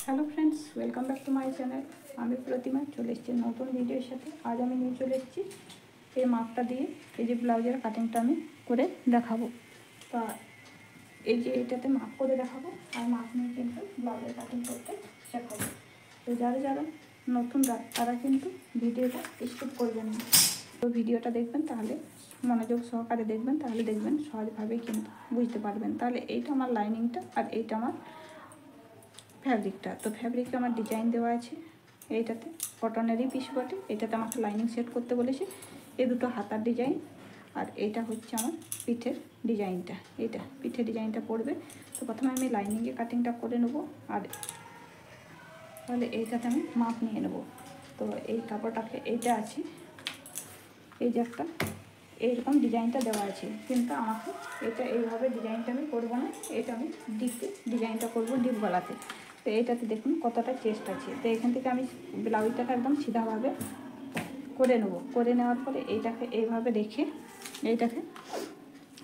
Hello friends, welcome back to my channel. আমি প্রতিমা চলে এসেছি নতুন ভিডিওর সাথে। আজ আমি নিয়ে চলে এসেছি এই মাপটা দিয়ে এই যে ব্লাউজের কাটিংটা আমি করে দেখাবো। তা এই যে এইটাতে মাপ করে দেখাবো আর মাপ নিয়ে কিন্তু ব্লাউজের কাটিং করতে শেখাবো। তো যারা যারা নতুন তারা কিন্তু ভিডিওটা স্কিপ করবেন না। তো ভিডিওটা দেখবেন, তাহলে মনোযোগ সহকারে দেখবেন, তাহলে দেখবেন সহজভাবেই কিন্তু বুঝতে পারবেন। তাহলে এইটা আমার লাইনিংটা আর এইটা আমার ফ্যাব্রিকটা। তো ফ্যাব্রিকে আমার ডিজাইন দেওয়া আছে, এইটাতে কটনেরই পিস বটে। এটাতে আমাকে লাইনিং সেট করতে বলেছে। এই দুটো হাতার ডিজাইন আর এইটা হচ্ছে আমার পিঠের ডিজাইনটা। এইটা পিঠের ডিজাইনটা পড়বে। তো প্রথমে আমি লাইনিংয়ে কাটিংটা করে নেবো, আর তাহলে এইটাতে আমি মাপ নিয়ে নেব। তো এই কাপড়টাকে এইটা আছে, এই যে একটা এইরকম ডিজাইনটা দেওয়া আছে, কিন্তু আমাকে এটা এইভাবে ডিজাইনটা আমি করবো না, এটা আমি ডিপে ডিজাইনটা করবো, ডিপ গলাতে। তো এইটাতে দেখুন কতটা চেস্ট আছে। তো এখান থেকে আমি ব্লাউজটাকে একদম সিধাভাবে করে নেব। করে নেওয়ার পরে এইটাকে এইভাবে রেখে এইটাকে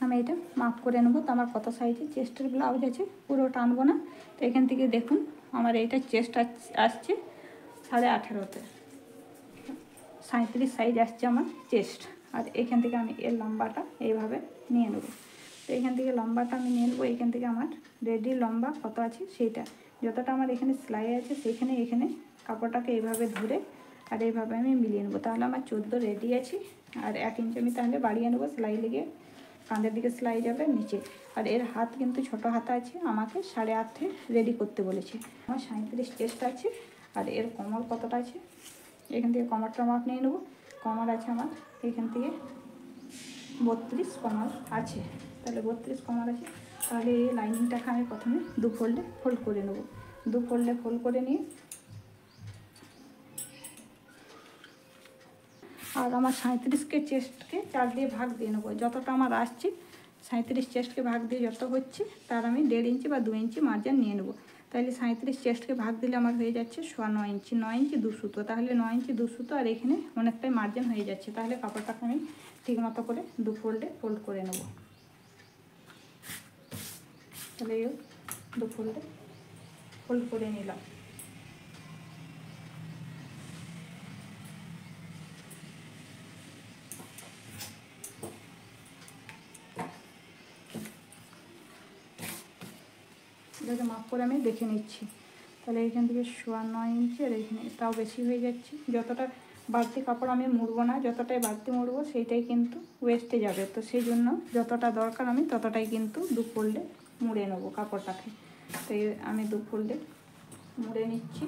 আমি এটা মাপ করে নেবো। তো আমার কত সাইজে চেস্টের ব্লাউজ আছে পুরো টানবো না। তো এখান থেকে দেখুন আমার এইটা চেস্ট আসছে 18.5-তে, 37 সাইজ আসছে আমার চেস্ট। আর এখান থেকে আমি এর লম্বাটা এইভাবে নিয়ে নেব। তো এখান থেকে লম্বাটা আমি নিয়ে নেবো। এখান থেকে আমার রেডি লম্বা কত আছে সেইটা, যতটা আমার এখানে সেলাই আছে সেইখানে এখানে কাপড়টাকে এইভাবে ধরে আর এইভাবে আমি মিলিয়ে নেবো। তাহলে আমার 14 রেডি আছে। আর 1 ইঞ্চি আমি তাহলে বাড়িয়ে নেবো, সেলাই লেগে কাঁধের দিকে সেলাই যাবে নিচে। আর এর হাত কিন্তু ছোটো হাতা আছে, আমাকে 8.5 রেডি করতে বলেছে। আমার 37 চেস্ট আছে। আর এর কোমর কতটা আছে, এখান থেকে কোমরটা মাপ নিয়ে নেবো। কোমর আছে আমার এখান থেকে 32 কোমর আছে। তাহলে 32 কোমর আছে। তাহলে এই লাইনিংটাকে আমি প্রথমে দু ফোল্ডে ফোল্ড করে নেবো। দু ফোল্ডে ফোল্ড করে নিয়ে আর আমার 37কে চেস্টকে 4 দিয়ে ভাগ দিয়ে নেবো। যতটা আমার আসছে 37 চেস্টকে ভাগ দিয়ে যত হচ্ছে তার আমি 1.5 ইঞ্চি বা 2 ইঞ্চি মার্জিন নিয়ে নেবো। তাহলে 37 চেস্টকে ভাগ দিলে আমার হয়ে যাচ্ছে 9 ইঞ্চি, 9 ইঞ্চি 2 সুতো। তাহলে 9 ইঞ্চি 2 সুতো, আর এখানে অনেকটাই মার্জিন হয়ে যাচ্ছে। তাহলে কাপড়টাকে আমি ঠিক মতো করে দু ফোল্ডে ফোল্ড করে নেব। তাহলে দু ফোল্ডে ফোল্ড করে নিলাম। এটাকে মাপ করে আমি দেখে নিচ্ছি। তাহলে এখান থেকে 9 ইঞ্চি, আর এখানে তাও বেশি হয়ে যাচ্ছে। যতটা বাড়তি কাপড় আমি মুড়বো না, যতটাই বাড়তি মুড়বো সেইটাই কিন্তু ওয়েস্টে যাবে। তো সেই জন্য যতটা দরকার আমি ততটাই কিন্তু দু ফোল্ডে মুড়ে নেবো কাপড়টাকে। তো আমি দু ফোল্ডে মুড়ে নিচ্ছি,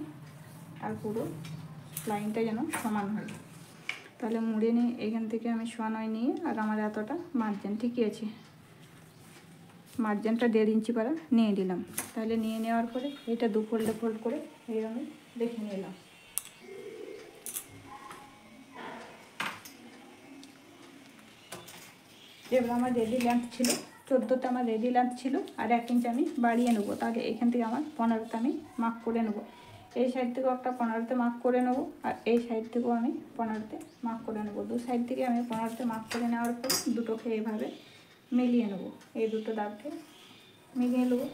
আর পুরো লাইনটা যেন সমান হয়। তাহলে মুড়ে নিয়ে এখান থেকে আমি 9 নিয়ে, আর আমার এতটা মার্জিন ঠিকই আছে, মার্জিনটা 1.5 ইঞ্চি পারা নিয়ে নিলাম। তাহলে নিয়ে নেওয়ার পরে এটা দু ফোল্ডে ফোল্ড করে এই আমি দেখে নিলাম। এবার আমার রেডি লেন্থ ছিল 14তে, আমার রেডি লেন্থ ছিল, আর 1 ইঞ্চি আমি বাড়িয়ে নেবো। তাহলে এখান থেকে আমার 15তে আমি মার্ক করে নেবো। এই সাইড থেকেও একটা 15তে মার্ক করে নেবো, আর এই সাইড থেকেও আমি 15তে মার্ক করে নেবো। দু সাইড থেকে আমি 15তে মার্ক করে নেওয়ার পর দুটোকে এইভাবে মিলিয়ে নেবো। এই দুটো দাগকে মিলিয়ে নেবো।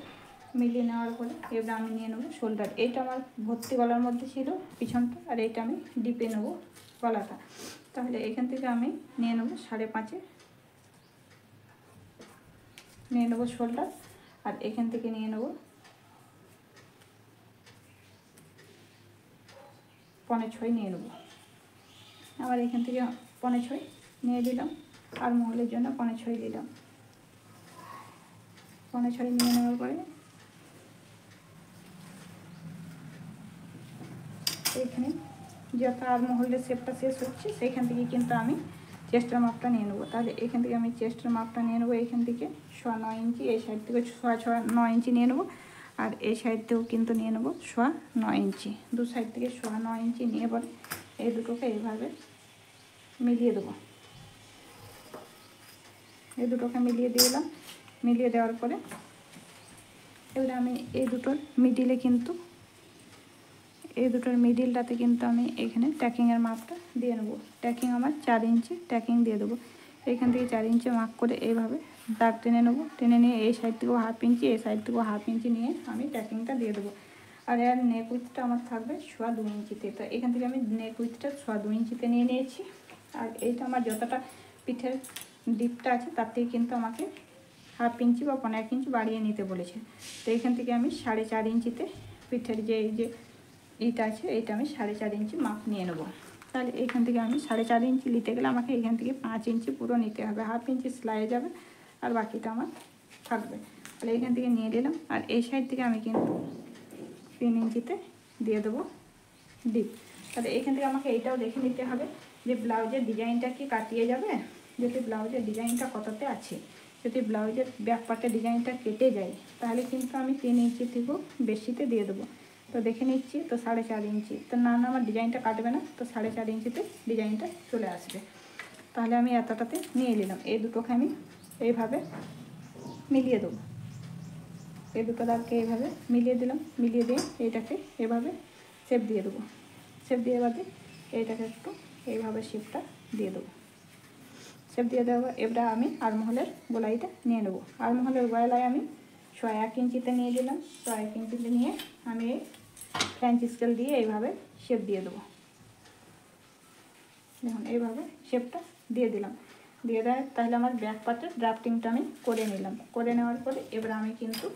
মিলিয়ে নেওয়ার পরে এবার আমি নিয়ে নেবো শোল্ডার। এইটা আমার ভর্তি গলার মধ্যে ছিল পিছনটা, আর এইটা আমি ডিপে নেবো গলাটা। তাহলে এখান থেকে আমি নিয়ে নেবো 5.5 নিয়ে নেবো শোল্ডার, আর এখান থেকে নিয়ে নেবো 5.5 নিয়ে নেবো। আবার এখান থেকে 5.5 নিয়ে দিলাম, আর মহলের জন্য 5.5 দিলাম। 5.5 নিয়ে নেওয়ার পরে এইখানে যত আর মহলের শেপটা শেষ হচ্ছে সেইখান থেকে কিন্তু আমি চেস্টের মাপটা নিয়ে নেবো। তাহলে এখান থেকে আমি চেস্টের মাপটা নিয়ে নেবো। এইখান থেকে 9 ইঞ্চি, এই সাইড থেকে 9 ইঞ্চি নিয়ে নেবো, আর এই সাইড থেকেও কিন্তু নিয়ে নেবো 9 ইঞ্চি। দু সাইড থেকে 9 ইঞ্চি নিয়ে পরে এই দুটোকে এইভাবে মিলিয়ে দেবো। এই দুটোকে মিলিয়ে দিলাম। মিলিয়ে দেওয়ার পরে এবারে আমি এই দুটোর মিডিলে কিন্তু এই দুটোর মিডিলটাতে কিন্তু আমি এখানে ট্যাকিংয়ের মাপটা দিয়ে নেবো। ট্যাকিং আমার 4 ইঞ্চি ট্যাকিং দিয়ে দেবো। এখান থেকে 4 ইঞ্চি মার্ক করে এইভাবে দাগ টেনে নেবো। টেনে নিয়ে এই সাইড থেকেও 1/2 ইঞ্চি, এই সাইড থেকেও 1/2 ইঞ্চি নিয়ে আমি ট্যাকিংটা দিয়ে দেবো। আর এর নেক উইথটা আমার থাকবে 2.25 ইঞ্চিতে। তো এখান থেকে আমি নেক উইথটা 2.25 ইঞ্চিতে নিয়ে নিয়েছি। আর এইটা আমার যতটা পিঠের ডিপটা আছে তার থেকে কিন্তু আমাকে 1/2 ইঞ্চি বা 1.5 ইঞ্চি বাড়িয়ে নিতে বলেছে। তো এখান থেকে আমি 4.5 ইঞ্চিতে পিঠের যে এই যে এইটা আছে এইটা আমি 4.5 ইঞ্চি মাপ নিয়ে নেবো। তাহলে এইখান থেকে আমি 4.5 ইঞ্চি নিতে গেলে আমাকে এখান থেকে 5 ইঞ্চি পুরো নিতে হবে, 1/2 ইঞ্চি সেলাই যাবে আর বাকিটা আমার থাকবে। তাহলে এখান থেকে নিয়ে নিলাম। আর এই সাইড থেকে আমি কিন্তু 3 ইঞ্চিতে দিয়ে দেবো ডিপ। তাহলে এইখান থেকে আমাকে এইটাও দেখে নিতে হবে যে ব্লাউজের ডিজাইনটা কি কাটিয়ে যাবে, যদি ব্লাউজের ডিজাইনটা কততে আছে। যদি ব্লাউজের ব্যাক পার্টের ডিজাইনটা কেটে যায় তাহলে কিন্তু আমি 3 ইঞ্চি থেকেও বেশিতে দিয়ে দেবো। তো দেখে নিচ্ছি, তো 4.5 ইঞ্চি। তো না আমার ডিজাইনটা কাটবে না, তো 4.5 ইঞ্চিতে ডিজাইনটা চলে আসবে। তাহলে আমি এতটাতে নিয়ে নিলাম। এই দুটোকে আমি এইভাবে মিলিয়ে দেবো। এই দুটো দাগকে এইভাবে মিলিয়ে দিলাম। মিলিয়ে দিয়ে এইটাকে এভাবে শেপ দিয়ে দেবো। শেপ দিয়ে বাদে এইটাকে একটু এইভাবে শেপটা দিয়ে দেবো। শেপ দিয়ে দেবো। এবারে আমি আর্মহোলের গোলাইটা নিয়ে নেবো। আর্মহোলের গোলাই আমি 1 ইঞ্চিতে নিয়ে দিলাম। 1 ইঞ্চিতে নিয়ে আমি ফ্রেঞ্চ স্কেল দিয়ে এইভাবে শেপ দিয়ে দেবো। দেখুন এইভাবে শেপটা দিয়ে দিলাম। দিয়ে দেয় তাহলে আমার ব্যাক পার্টের ড্রাফটিংটা আমি করে নিলাম। করে নেওয়ার পরে এবার আমি কিন্তু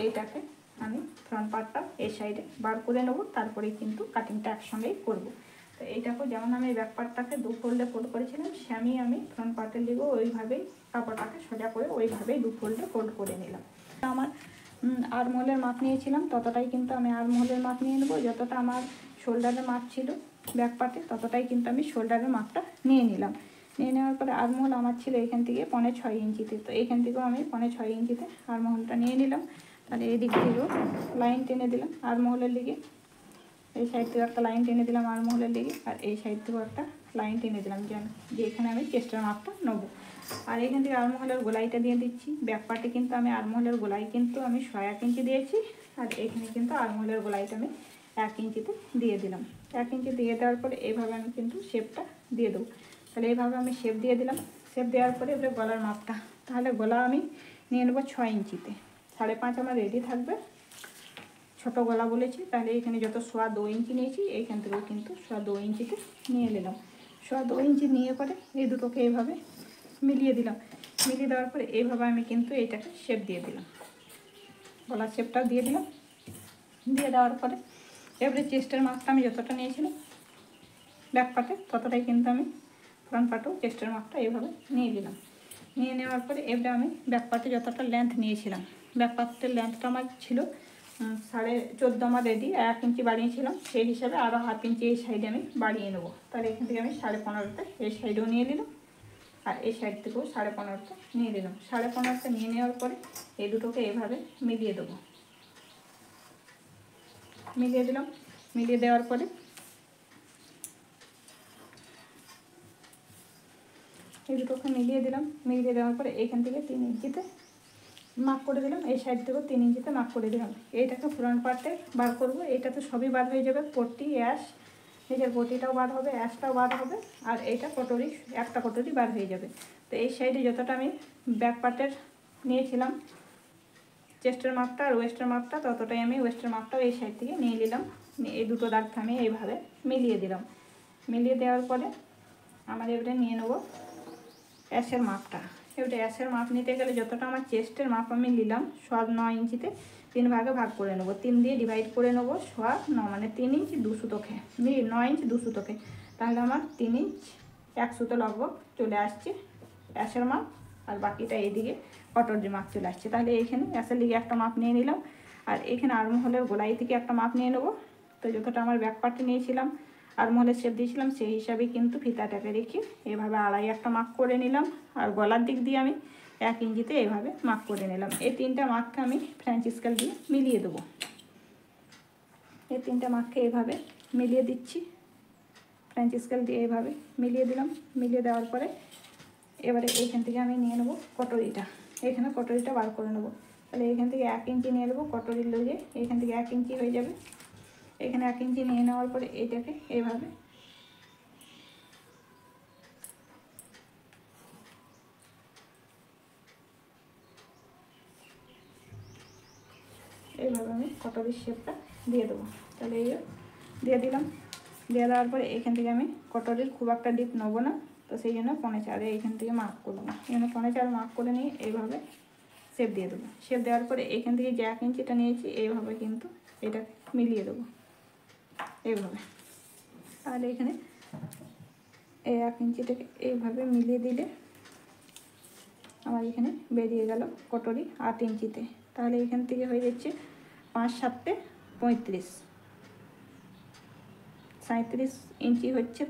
এইটাকে আমি ফ্রন্ট পার্টটা এই সাইডে বার করে নেবো, তারপরেই কিন্তু কাটিংটা একসঙ্গেই করবো। তো এইটাকেও যেমন আমি ব্যাক পার্টটাকে 2 ফোল্ডে ফোল্ড করেছিলাম, সেমই আমি ফ্রন্ট পার্টের দিকেও ওইভাবেই কাপড়টাকে সোজা করে ওইভাবেই 2 ফোল্ডে ফোল্ড করে নিলাম। আমার আর্মহোলের মাপ নিয়েছিলাম ততটাই কিন্তু আমি আর্মহোলের মাপ নিয়ে নেবো। যতটা আমার শোল্ডারের মাপ ছিল ব্যাক পার্টে ততটাই কিন্তু আমি শোল্ডারের মাপটা নিয়ে নিলাম। নিয়ে নেওয়ার পরে আর্মহোল আমার ছিল এখান থেকে 6.25 ইঞ্চিতে। তো এইখান থেকেও আমি 6.25 ইঞ্চিতে আর্মহোলটা নিয়ে নিলাম। তাহলে এই দিক থেকেও লাইন টেনে দিলাম আর্মহোলের দিকে। এই সাইড থেকে একটা লাইন টেনে দিলাম আর্মহোলের দিকে, আর এই সাইড থেকেও একটা লাইন টেনে দিলাম যে এখানে আমি চেস্টের মাপটা নেবো। আর এখান থেকে আর্মহোলের গোলাইটা দিয়ে দিচ্ছি। ব্যাক পার্টে কিন্তু আমি আর্মহোলের গোলাই কিন্তু আমি 1 ইঞ্চি দিয়েছি। আর এখানে কিন্তু আর্মহোলের গোলাইটা আমি 1 ইঞ্চিতে দিয়ে দিলাম। 1 ইঞ্চি দিয়ে দেওয়ার পরে এইভাবে আমি কিন্তু শেপটা দিয়ে দেবো। তাহলে এইভাবে আমি শেপ দিয়ে দিলাম। শেপ দেওয়ার পরে এবারে গলার মাপটা, তাহলে গলা আমি নিয়ে নেবো 6 ইঞ্চিতে। 5.5 আমার রেডি থাকবে। ছোটো গলা বলেছি, তাহলে এখানে যত 2.25 ইঞ্চি নিয়েছি এইখান থেকেও কিন্তু 2.25 ইঞ্চিতে নিয়ে নিলাম। 2.25 ইঞ্চি নিয়ে পরে এই দুটোকে এইভাবে মিলিয়ে দিলাম। মিলিয়ে দেওয়ার পরে এইভাবে আমি কিন্তু এইটাকে শেপ দিয়ে দিলাম। গলার শেপটাও দিয়ে দিলাম। দিয়ে দেওয়ার পরে এবারে চেস্টের মাপটা আমি যতটা নিয়েছিলাম ব্যাক পার্টে ততটাই কিন্তু আমি ফ্রন্ট পার্টেও চেস্টের মাপটা এইভাবে নিয়ে নিলাম। নিয়ে নেওয়ার পরে এবারে আমি ব্যাক পার্টে যতটা লেন্থ নিয়েছিলাম, ব্যাক পার্টের লেন্থটা আমার ছিল 14.5 আমার রেডি, 1 ইঞ্চি বাড়িয়েছিলাম, সেই হিসাবে আরও 1/2 ইঞ্চি এই সাইডে আমি বাড়িয়ে নেবো। তাহলে এখান থেকে আমি 15.5তে এই সাইডেও নিয়ে নিলাম, আর এই সাইড থেকেও 15.5তে নিয়ে নিলাম। 15.5তে নিয়ে নেওয়ার পরে এই দুটোকে এইভাবে মিলিয়ে দেবো। মিলিয়ে দিলাম। মিলিয়ে দেওয়ার পরে এই দুটোকে মিলিয়ে দিলাম। মিলিয়ে দেওয়ার পরে এইখান থেকে 3 ইঞ্চিতে মাপ করে দিলাম। এই সাইড থেকেও 3 ইঞ্চিতে মাপ করে দিলাম। এইটাকে ফ্রন্ট পার্টে বার করবো। এইটা তো সবই বার হয়ে যাবে, পট্টি অ্যাশ, নিজের পট্টিটাও বার হবে, অ্যাশটাও বার হবে, আর এইটা কটরি, একটা কটরি বার হয়ে যাবে। তো এই সাইডে যতটা আমি ব্যাক পার্টের নিয়েছিলাম চেস্টের মাপটা আর ওয়েস্টের মাপটা, ততটাই আমি ওয়েস্টের মাপটাও এই সাইড থেকে নিয়ে নিলাম। এই দুটো দাগটা আমি এইভাবে মিলিয়ে দিলাম। মিলিয়ে দেওয়ার পরে আমার এবারে নিয়ে নেবো অ্যাশের মাপটা। এবারে অ্যাশের মাপ নিতে গেলে যতটা আমার চেস্টের মাপ আমি নিলাম 9 ইঞ্চিতে 3 ভাগে ভাগ করে নেবো। 3 দিয়ে ডিভাইড করে নেবো। 9 মানে 3 ইঞ্চ 2 সুতোকে 9 ইঞ্চ 2 সুতোকে, তাহলে আমার 3 ইঞ্চ 1 সুতো লগভগ চলে আসছে অ্যাশের মাপ, আর বাকিটা এইদিকে কটরের মাপ চলে আসছে। তাহলে এইখানে অ্যাশের দিকে একটা মাপ নিয়ে নিলাম, আর এখানে আর্মহোলের গোলাই থেকে একটা মাপ নিয়ে নেবো। তো যতটা আমার ব্যাক পার্টে নিয়েছিলাম আর্মহোলের শেপ দিয়েছিলাম সেই হিসাবে কিন্তু ফিতাটাকে রেখে এভাবে আড়াই একটা মাপ করে নিলাম, আর গলার দিক দিয়ে আমি 1 ইঞ্চিতে এভাবে মাপ করে নিলাম। এই 3টা মাপকে আমি ফ্রেঞ্চ স্কেল দিয়ে মিলিয়ে দেবো। এই 3টা মাপকে এভাবে মিলিয়ে দিচ্ছি। ফ্রেঞ্চ স্কেল দিয়ে এভাবে মিলিয়ে দিলাম। মিলিয়ে দেওয়ার পরে এবারে এইখান থেকে আমি নিয়ে নেবো কটরিটা। এখানে কটরিটা বার করে নেবো। তাহলে এখান থেকে 1 ইঞ্চি নিয়ে নেবো কটরির লগে, এইখান থেকে 1 ইঞ্চি হয়ে যাবে। এখানে 1 ইঞ্চি নিয়ে নেওয়ার পরে এইটাকে এইভাবে আমি কটরির শেপটা দিয়ে দেবো। তাহলে এই দিয়ে দিলাম। দিয়ে দেওয়ার পরে এখান থেকে আমি কটরির খুব একটা ডিপ নেবো না, তো সেই জন্য 0.4 এইখান থেকে মার্ক করবো। এখানে 0.4 মার্ক করে নিয়ে এইভাবে শেপ দিয়ে দেবো। শেপ দেওয়ার পরে এখান থেকে যে 1 ইঞ্চিটা নিয়েছি এইভাবে কিন্তু এটা মিলিয়ে দেবো এইভাবে। তাহলে এখানে এই 1 ইঞ্চিটাকে এইভাবে মিলিয়ে দিলে আমার এখানে বেরিয়ে গেল কটরি 8 ইঞ্চিতে। তাহলে এখান থেকে হয়ে যাচ্ছে 5 7 35, 37 ইঞ্চি হচ্ছে।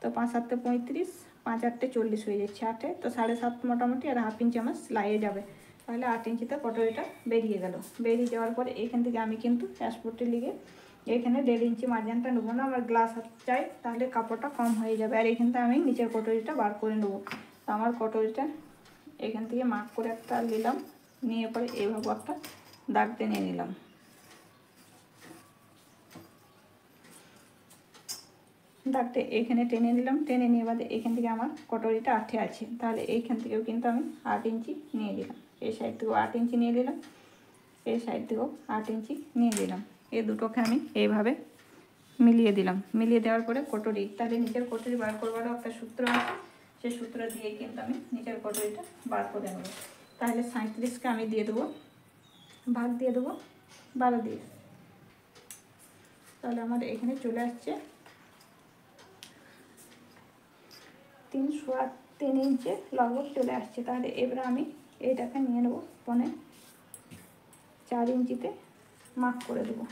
তো 5 7 35, 5 8 40 হয়ে যাচ্ছে। 8 তো 7.5 মোটামুটি, আর হাফ ইঞ্চি আমার সেলাইয়ে যাবে। তাহলে 8 ইঞ্চিতে কটরিটা বেরিয়ে গেল। বেরিয়ে যাওয়ার পরে এখান থেকে আমি কিন্তু প্যাসপোর্টে লিগে এখানে 1.5 ইঞ্চি মার্জিনটা নেবো না, আমার গ্লাস চাই, তাহলে কাপড়টা কম হয়ে যাবে। আর এখান থেকে আমি নিচের কটরিটা বার করে নেবো। তো আমার কটরিটা এখান থেকে মার্ক করে একটা নিলাম, নিয়ে পরে এইভাবে একটা দাগ টেনে নিলাম। দাগটা এখানে টেনে নিলাম। টেনে নিয়ে বাদে এখান থেকে আমার কটরিটা 8 আছে। তাহলে এইখান থেকেও কিন্তু আমি 8 ইঞ্চি নিয়ে দিলাম। এই সাইড থেকেও 8 ইঞ্চি নিয়ে দিলাম, এই সাইড থেকেও 8 ইঞ্চি নিয়ে দিলাম। এই দুটোকে আমি এইভাবে মিলিয়ে দিলাম। মিলিয়ে দেওয়ার পরে কটরি, তাহলে নিচের কটরি বার করবারও একটা সূত্র আছে, সেই সূত্র দিয়ে কিন্তু আমি নিচের কটরিটা বার করে নেব। তাহলে 37কে আমি দিয়ে দেবো, ভাগ দিয়ে দেবো 12 দিয়ে। তাহলে আমার এখানে চলে আসছে 3 ইঞ্চি লগভগ চলে আসছে। তাহলে এবারে আমি এইটাকে নিয়ে নেবো 4 ইঞ্চিতে মার্ক করে দেবো।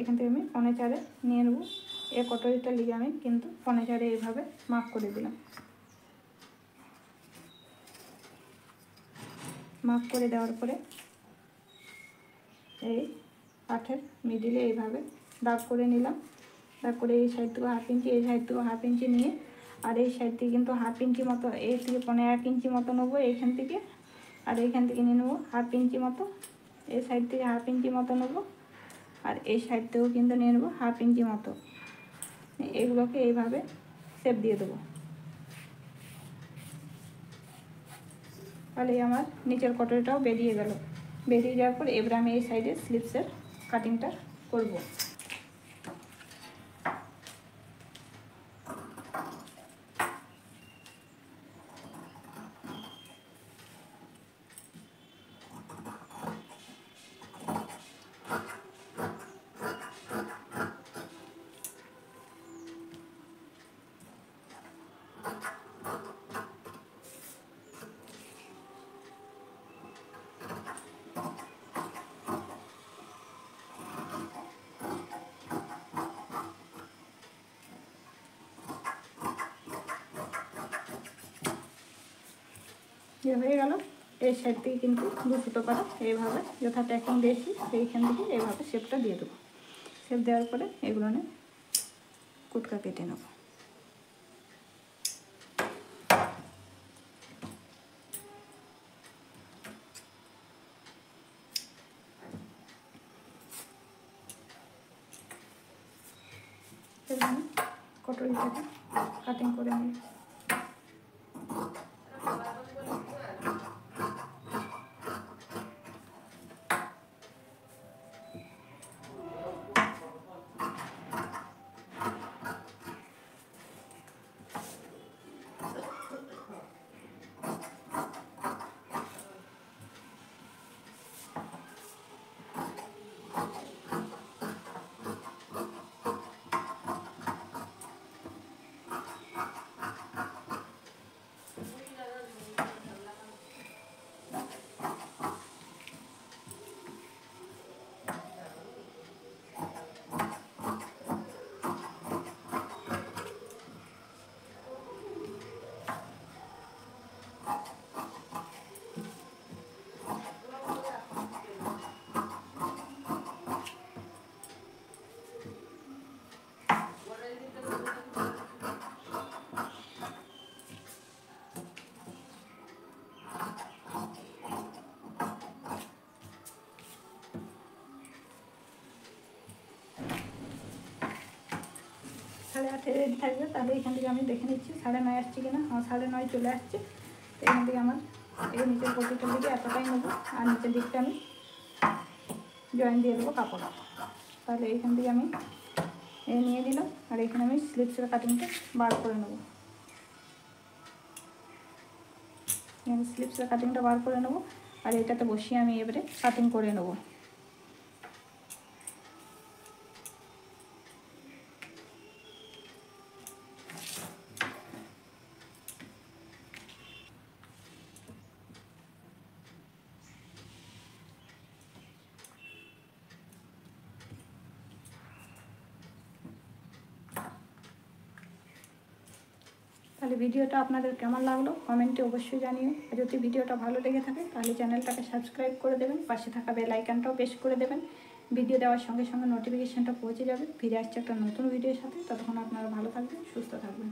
এখান থেকে আমি 4.5 নিয়ে নেবো। এই কটরিটা লিগে আমি কিন্তু 4.5 এইভাবে মার্ক করে দিলাম। মার্ক করে দেওয়ার পরে এই 8-এর মিডিলে এইভাবে দাগ করে নিলাম। দাগ করে এই সাইড থেকে 1/2 ইঞ্চি, এই সাইড থেকে 1/2 ইঞ্চি নিয়ে, আর এই সাইড থেকে কিন্তু 1/2 ইঞ্চি মতো, এই থেকে 1 ইঞ্চি মতো নেবো এইখান থেকে, আর এইখান থেকে নিয়ে নেবো 1/2 ইঞ্চি মতো, এই সাইড থেকে 1/2 ইঞ্চি মতো নেবো, আর এই সাইড থেকেও কিন্তু নিয়ে নেবো 1/2 ইঞ্চি মতো। এগুলোকে এইভাবে শেপ দিয়ে দেবো। তাহলে আমার নিচের কটরিটাও বেরিয়ে গেল। বেরিয়ে যাওয়ার পর এবার আমি এই সাইডে স্লিপসের কাটিংটা করব। ये হয়ে গেল। এই সাইড থেকে কিন্তু 2 সুতো করা এইভাবে যথা প্যাকিং দিয়েছি সেইখান থেকে এইভাবে শেপটা দিয়ে দেবো। শেপ দেওয়ার পরে এগুলো নিয়ে কুটকা কেটে নেব। কটরিটাকে কাটিং করে নিই। সাড়ে 8 রেডি থাকবে। তাহলে এখান থেকে আমি দেখে নিচ্ছি 9.5 আসছে কিনা। হ্যাঁ 9.5 চলে আসছে। এখান থেকে আমার এই নিচের পকেটের দিকে এতটাই নেবো, আর নিচের দিকটা আমি জয়েন দিয়ে দেবো কাপড়। তাহলে এইখান থেকে আমি নিয়ে দিলাম, আর এখানে আমি স্লিপসের কাটিংটা বার করে নেবো। এখানে স্লিপসের কাটিংটা বার করে নেবো, আর এটাতে বসিয়ে আমি এবারে কাটিং করে নেবো। তাহলে ভিডিওটা আপনাদের কেমন লাগলো কমেন্টে অবশ্যই জানিও। আর যদি ভিডিওটা ভালো লেগে থাকে তাহলে চ্যানেলটাকে সাবস্ক্রাইব করে দেবেন, পাশে থাকা বেল আইকনটাও প্রেস করে দেবেন। ভিডিও দেওয়ার সঙ্গে সঙ্গে নোটিফিকেশানটা পৌঁছে যাবে। ফিরে আসছে একটা নতুন ভিডিওর সাথে। ততক্ষণ আপনারা ভালো থাকবেন, সুস্থ থাকবেন।